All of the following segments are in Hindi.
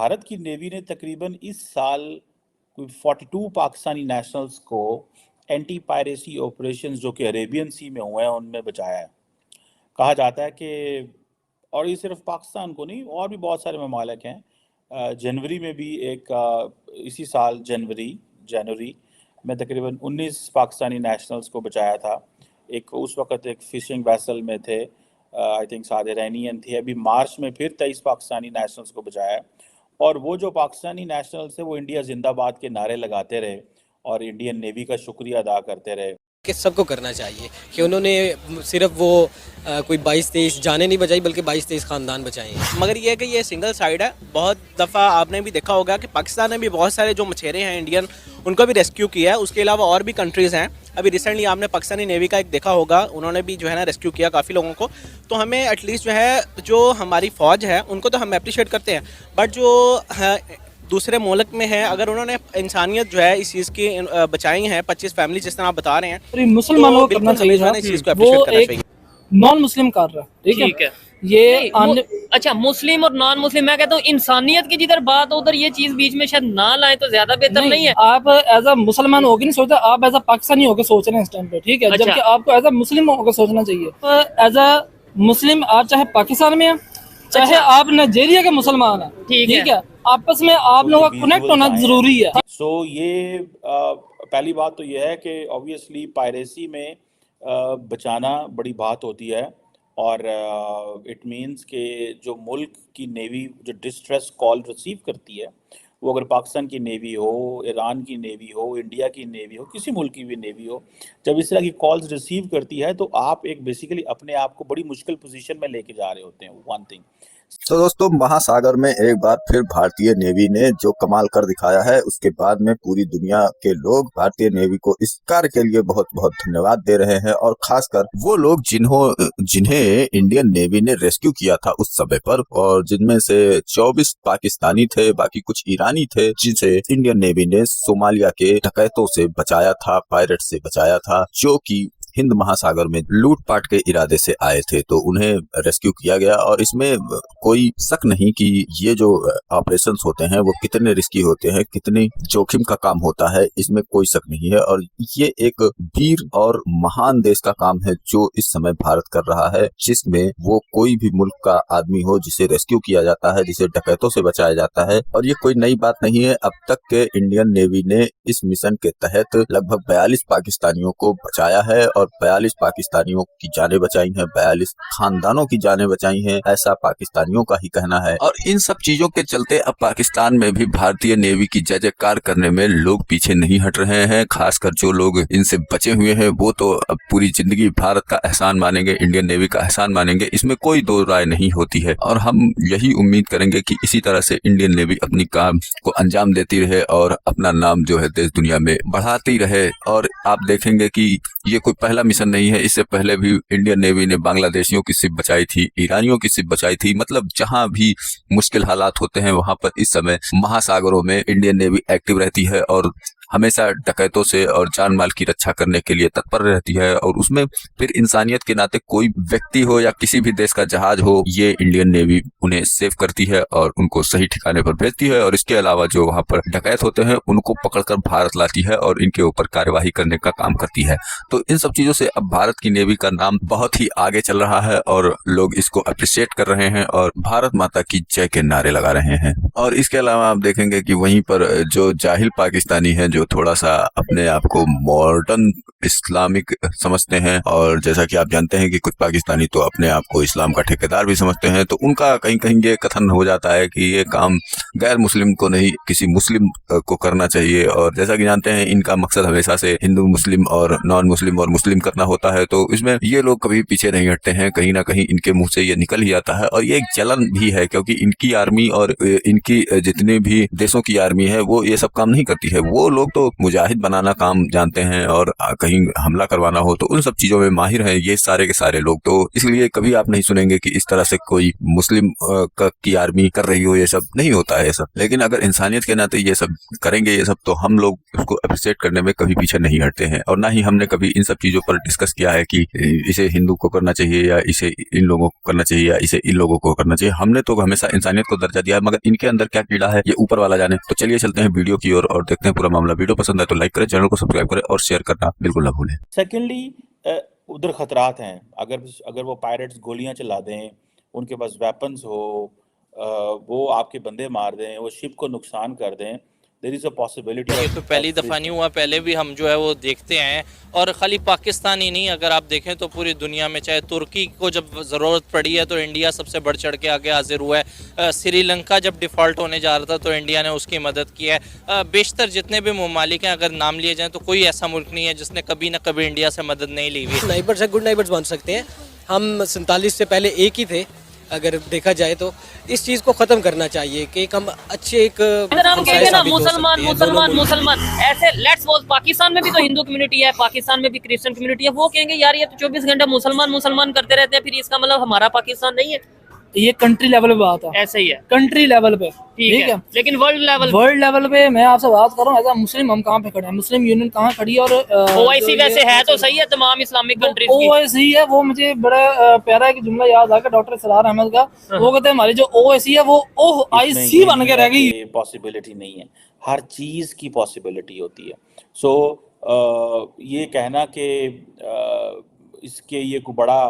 भारत की नेवी ने तकरीबन इस साल कोई 42 पाकिस्तानी नेशनल्स को एंटी पायरेसी ऑपरेशंस जो कि अरेबियन सी में हुए हैं उनमें बचाया है। कहा जाता है कि और ये सिर्फ पाकिस्तान को नहीं, और भी बहुत सारे ममालिक हैं। जनवरी में भी इसी साल जनवरी में तकरीबन 19 पाकिस्तानी नेशनल्स को बचाया था। उस वक़्त एक फ़िशिंग वेसल में थे, आई थिंक साद इरानियन थे। अभी मार्च में फिर 23 पाकिस्तानी नेशनल्स को बचाया है। और वो जो पाकिस्तानी नेशनल्स थे वो इंडिया जिंदाबाद के नारे लगाते रहे और इंडियन नेवी का शुक्रिया अदा करते रहे। कि सबको करना चाहिए कि उन्होंने सिर्फ वो कोई 22-23 जाने नहीं बचाई बल्कि 22-23 ख़ानदान बचाए हैं। मगर ये है कि ये सिंगल साइड है। बहुत दफ़ा आपने भी देखा होगा कि पाकिस्तान ने भी बहुत सारे जो मछेरे हैं इंडियन, उनको भी रेस्क्यू किया है। उसके अलावा और भी कंट्रीज़ हैं। अभी रिसेंटली आपने पाकिस्तानी नेवी का एक देखा होगा, उन्होंने भी जो है ना रेस्क्यू किया काफ़ी लोगों को। तो हमें एटलीस्ट जो है जो हमारी फ़ौज है उनको तो हम अप्रिशिएट करते हैं, बट जो दूसरे मुल्क में है अगर उन्होंने इंसानियत जो है इस चीज़ की बचाई है, 25 फैमिली जिस तरह आप बता रहे हैं, मुसलमानों को करना चाहिए था। इस चीज़ को अप्रिशिएट करना चाहिए। नॉन मुस्लिम कर रहा है, ठीक है ये अच्छा मुस्लिम और नॉन मुस्लिम, मैं कहता हूँ इंसानियत की जिधर बात हो उधर ये चीज बीच में शायद ना लाए तो ज्यादा बेहतर नहीं है। आप एज अ मुसलमान होके नहीं सोचते, आप एज अ पाकिस्तानी होके सोच रहे हैं इस टाइम पे, ठीक है। अच्छा। जबकि आपको एज अ मुस्लिम होकर सोचना चाहिए। एज अ मुस्लिम आप चाहे पाकिस्तान में हैं, चाहे आप नाइजीरिया के मुसलमान हैं, ठीक है, आपस में आप लोगों का कनेक्ट होना जरूरी है। ये पहली बात तो ये है कि ऑब्वियसली पायरेसी में बचाना बड़ी बात होती है, और इट मींस कि जो मुल्क की नेवी जो डिस्ट्रेस कॉल रिसीव करती है, वो अगर पाकिस्तान की नेवी हो, ईरान की नेवी हो, इंडिया की नेवी हो, किसी मुल्क की भी नेवी हो, जब इस तरह की कॉल्स रिसीव करती है तो आप एक बेसिकली अपने आप को बड़ी मुश्किल पोजीशन में लेके जा रहे होते हैं। One thing. तो दोस्तों, महासागर में एक बार फिर भारतीय नेवी ने जो कमाल कर दिखाया है, उसके बाद में पूरी दुनिया के लोग भारतीय नेवी को इस कार्य के लिए बहुत बहुत धन्यवाद दे रहे हैं। और खासकर वो लोग जिन्हें इंडियन नेवी ने रेस्क्यू किया था उस समय पर, और जिनमें से 24 पाकिस्तानी थे, बाकी कुछ ईरानी थे, जिसे इंडियन नेवी ने सोमालिया के डकैतों से बचाया था, पायरेट से बचाया था, जो कि हिंद महासागर में लूटपाट के इरादे से आए थे। तो उन्हें रेस्क्यू किया गया, और इसमें कोई शक नहीं कि ये जो ऑपरेशंस होते हैं वो कितने रिस्की होते हैं, कितनी जोखिम का काम होता है, इसमें कोई शक नहीं है। और ये एक वीर और महान देश का काम है जो इस समय भारत कर रहा है, जिसमें वो कोई भी मुल्क का आदमी हो जिसे रेस्क्यू किया जाता है, जिसे डकैतों से बचाया जाता है। और ये कोई नई बात नहीं है। अब तक के इंडियन नेवी ने इस मिशन के तहत लगभग 42 पाकिस्तानियों को बचाया है, और 42 पाकिस्तानियों की जानें बचाई हैं, 42 खानदानों की जानें बचाई हैं, ऐसा पाकिस्तानियों का ही कहना है। और इन सब चीजों के चलते अब पाकिस्तान में भी भारतीय नेवी की जय जयकार करने में लोग पीछे नहीं हट रहे हैं। खासकर जो लोग इनसे बचे हुए हैं वो तो अब पूरी जिंदगी भारत का एहसान मानेंगे, इंडियन नेवी का एहसान मानेंगे, इसमें कोई दो राय नहीं होती है। और हम यही उम्मीद करेंगे कि इसी तरह से इंडियन नेवी अपनी काम को अंजाम देती रहे और अपना नाम जो है देश दुनिया में बढ़ाती रहे। और आप देखेंगे कि ये कोई पहला मिशन नहीं है, इससे पहले भी इंडियन नेवी ने बांग्लादेशियों की शिप बचाई थी, ईरानियों की शिप बचाई थी। मतलब जहां भी मुश्किल हालात होते हैं वहां पर इस समय महासागरों में इंडियन नेवी एक्टिव रहती है और हमेशा डकैतों से और जान माल की रक्षा करने के लिए तत्पर रहती है। और उसमें फिर इंसानियत के नाते कोई व्यक्ति हो या किसी भी देश का जहाज हो, ये इंडियन नेवी उन्हें सेव करती है और उनको सही ठिकाने पर भेजती है। और इसके अलावा जो वहां पर डकैत होते हैं उनको पकड़कर भारत लाती है और इनके ऊपर कार्यवाही करने का काम करती है। तो इन सब चीजों से अब भारत की नेवी का नाम बहुत ही आगे चल रहा है और लोग इसको अप्रिशिएट कर रहे हैं और भारत माता की जय के नारे लगा रहे हैं। और इसके अलावा आप देखेंगे कि वहीं पर जो जाहिल पाकिस्तानी है, जो थोड़ा सा अपने आप को मॉडर्न इस्लामिक समझते हैं, और जैसा कि आप जानते हैं कि कुछ पाकिस्तानी तो अपने आप को इस्लाम का ठेकेदार भी समझते हैं, तो उनका कहीं कहीं ये कथन हो जाता है कि ये काम गैर मुस्लिम को नहीं किसी मुस्लिम को करना चाहिए। और जैसा कि जानते हैं इनका मकसद हमेशा से हिंदू मुस्लिम और नॉन मुस्लिम और मुस्लिम करना होता है। तो इसमें ये लोग कभी पीछे नहीं हटते हैं, कहीं ना कहीं इनके मुंह से ये निकल ही आता है। और ये एक चलन भी है, क्योंकि इनकी आर्मी और इनकी जितने भी देशों की आर्मी है वो ये सब काम नहीं करती है। वो लोग तो मुजाहिद बनाना काम जानते हैं और कहीं हमला करवाना हो तो उन सब चीजों में माहिर हैं ये सारे के सारे लोग। तो इसलिए कभी आप नहीं सुनेंगे कि इस तरह से कोई मुस्लिम की आर्मी कर रही हो, ये सब नहीं होता है ये सब। लेकिन अगर इंसानियत के नाते ये सब करेंगे ये सब, तो हम लोग उसको अप्रिशिएट करने में कभी पीछे नहीं हटते हैं। और ना ही हमने कभी इन सब चीजों पर डिस्कस किया है कि इसे हिंदू को करना चाहिए या इसे इन लोगों को करना चाहिए या इसे इन लोगों को करना चाहिए। हमने तो हमेशा इंसानियत को दर्जा दिया है, मगर इनके अंदर क्या कीड़ा है ये ऊपर वाला जाने। तो चलिए चलते हैं वीडियो की ओर और देखते हैं पूरा मामला। वीडियो पसंद है तो लाइक करें, चैनल को सब्सक्राइब करें और शेयर करना बिल्कुल ना भूलें। सेकेंडली, उधर खतरात हैं। अगर वो पायरेट्स गोलियां चला दें, उनके पास वेपन्स हो, वो आपके बंदे मार दें, वो शिप को नुकसान कर दें, देयर इज अ पॉसिबिलिटी। ये तो पहली दफ़ा नहीं हुआ, पहले भी हम जो है वो देखते हैं। और ख़ाली पाकिस्तान ही नहीं, अगर आप देखें तो पूरी दुनिया में, चाहे तुर्की को जब ज़रूरत पड़ी है तो इंडिया सबसे बढ़ चढ़ के आगे हाजिर हुआ है। श्रीलंका जब डिफ़ॉल्ट होने जा रहा था तो इंडिया ने उसकी मदद की है। बेशतर जितने भी ममालिक हैं, अगर नाम लिए जाएँ तो कोई ऐसा मुल्क नहीं है जिसने कभी ना कभी इंडिया से मदद नहीं ली हुई। नाइबर्स है, गुड नाइबर्स बन सकते हैं हम। 47 से पहले एक ही थे अगर देखा जाए तो। इस चीज़ को ख़त्म करना चाहिए कि हम अच्छे एक अगर हम कहेंगे ना मुसलमान मुसलमान मुसलमान, ऐसे लेट्स सपोज पाकिस्तान में भी तो हिंदू कम्युनिटी है, पाकिस्तान में भी क्रिश्चियन कम्युनिटी है, वो कहेंगे यार ये तो 24 घंटे मुसलमान मुसलमान करते रहते हैं, फिर इसका मतलब हमारा पाकिस्तान नहीं है। ये कंट्री लेवल पे बात है, ऐसे ही है कंट्री लेवल पे, ठीक है। लेकिन वर्ल्ड लेवल पे मैं आपसे बात कर रहा हूँ, एज अ मुस्लिम हम कहाँ पे खड़े हैं, मुस्लिम यूनियन कहाँ खड़ी है। और ओआईसी वैसे है तो सही है तमाम इस्लामिक कंट्रीज की। ओआईसी है, वो मुझे बड़ा प्यारा एक जुमला याद आ गया डॉक्टर सरार अहमद का। वो कहते हैं हमारी जो ओआईसी है वो ओआईसी बन के रह गई। पॉसिबिलिटी नहीं है, हर चीज की पॉसिबिलिटी होती है। सो ये कहना कि इसके ये कोई बड़ा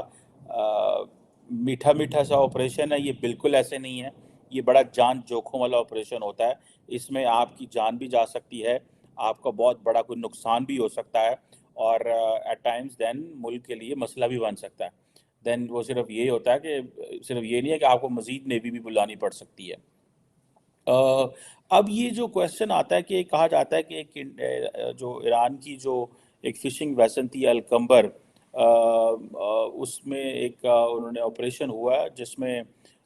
मीठा मीठा सा ऑपरेशन है, ये बिल्कुल ऐसे नहीं है। ये बड़ा जान जोखों वाला ऑपरेशन होता है। इसमें आपकी जान भी जा सकती है, आपका बहुत बड़ा कोई नुकसान भी हो सकता है, और एट टाइम्स देन मुल्क के लिए मसला भी बन सकता है। देन वो सिर्फ ये होता है कि सिर्फ ये नहीं है कि आपको मज़ीद नेवी भी बुलानी पड़ सकती है। अब ये जो क्वेश्चन आता है कि कहा जाता है कि एक जो ईरान की जो एक फ़िशिंग वेसल थी अल-कंबर, उसमें एक उन्होंने ऑपरेशन हुआ जिसमें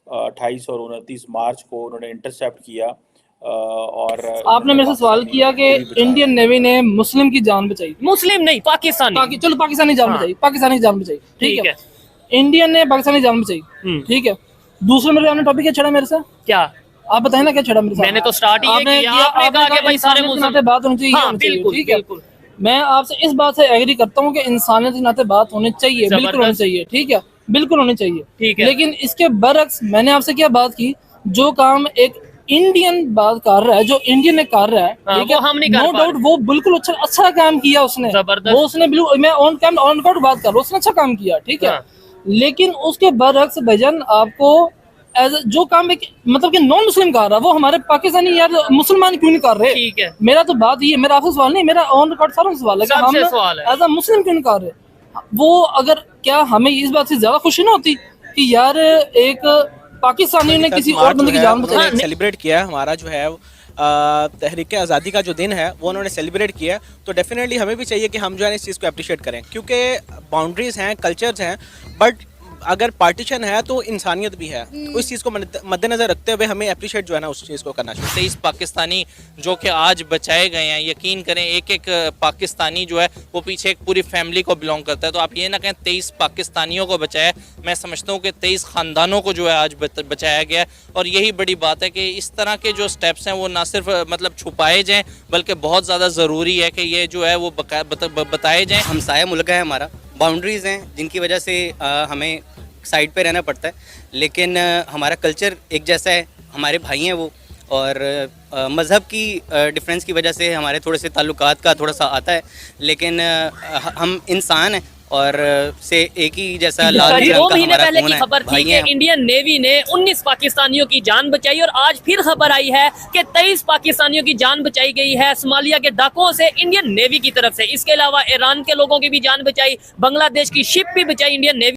28 और 29 मार्च को उन्होंने इंटरसेप्ट किया। और आपने मेरे से सवाल किया कि इंडियन नेवी ने मुस्लिम की जान बचाई, मुस्लिम नहीं पाकिस्तानी, चलो पाकिस्तानी जान बचाई, पाकिस्तानी जान बचाई, ठीक है। इंडियन ने पाकिस्तानी जान बचाई, ठीक है। दूसरे मेरे आपने टॉपिक क्या छेड़ा मेरे से, क्या आप बताए ना क्या छेड़ा मेरे से? मैंने तो स्टार्ट ही किया, आपने कहा कि भाई सारे मुसलमान बात होनी चाहिए, बिल्कुल ठीक है। बिल्कुल मैं आपसे इस बात से एग्री करता हूँ कि इंसानियत के नाते बात होनी चाहिए, बिल्कुल होनी चाहिए, ठीक है, बिल्कुल होनी चाहिए, ठीक है। लेकिन इसके बरक्स मैंने आपसे क्या बात की, जो काम एक इंडियन बात कर रहा है, जो इंडियन ने कर रहा है, ठीक है, नो डाउट वो बिल्कुल अच्छा काम किया उसने, वो उसने बिल्कुल, मैं ऑन कैम ऑन रिकॉर्ड बात कर रहा हूँ, उसने अच्छा काम किया, ठीक है। लेकिन उसके बरक्स भजन आपको जो काम एक मतलब कि नॉन मुस्लिम कर रहा है, वो हमारे पाकिस्तानी यार मुसलमान क्यों नहीं कर रहे? ठीक है, मेरा तो बात ये, मेरा आपसे सवाल नहीं, मेरा ऑन रिकॉर्ड सारा सवाल है कि हम एज अ मुस्लिम क्यों नहीं कर रहे? वो अगर क्या हमें इस बात से ज्यादा खुशी ना होती कि यार एक पाकिस्तानी ने किसी और बंदे की जान बचाई? सेलिब्रेट किया हमारा जो है तहरीक आज़ादी का जो दिन है वो उन्होंने सेलिब्रेट किया है, तो डेफिनेटली हमें भी चाहिए कि हम जो है इस चीज़ को अप्रिशिएट करें, क्योंकि बाउंड्रीज हैं, कल्चर्स हैं, बट अगर पार्टीशन है तो इंसानियत भी है। तो इस चीज़ को मद्देनजर रखते हुए हमें अप्रिशिएट जो है ना उस चीज़ को करना चाहिए। 23 पाकिस्तानी जो कि आज बचाए गए हैं, यकीन करें एक एक पाकिस्तानी जो है वो पीछे एक पूरी फैमिली को बिलोंग करता है। तो आप ये ना कहें 23 पाकिस्तानियों को बचाया, मैं समझता हूँ कि 23 ख़ानदानों को जो है आज बचाया गया है। और यही बड़ी बात है कि इस तरह के जो स्टेप्स हैं वो ना सिर्फ मतलब छुपाए जाएँ, बल्कि बहुत ज़्यादा ज़रूरी है कि ये जो है वो बताए जाएँ। हमसाया मुल्क है हमारा, बाउंड्रीज़ हैं जिनकी वजह से हमें साइड पे रहना पड़ता है, लेकिन हमारा कल्चर एक जैसा है, हमारे भाई हैं वो, और मज़हब की डिफरेंस की वजह से हमारे थोड़े से ताल्लुकात का थोड़ा सा आता है, लेकिन हम इंसान हैं और से एक ही जैसा लाल रंग का हमारा खून है। 2 महीने पहले की खबर थी कि इंडियन नेवी ने 19 पाकिस्तानियों की जान बचाई, और आज फिर खबर आई है कि 23 पाकिस्तानियों की जान बचाई गई है सोमालिया के डाकुओं से इंडियन नेवी की तरफ से। इसके अलावा ईरान के लोगों की भी जान बचाई, बांग्लादेश की शिप भी बचाई इंडियन नेवी।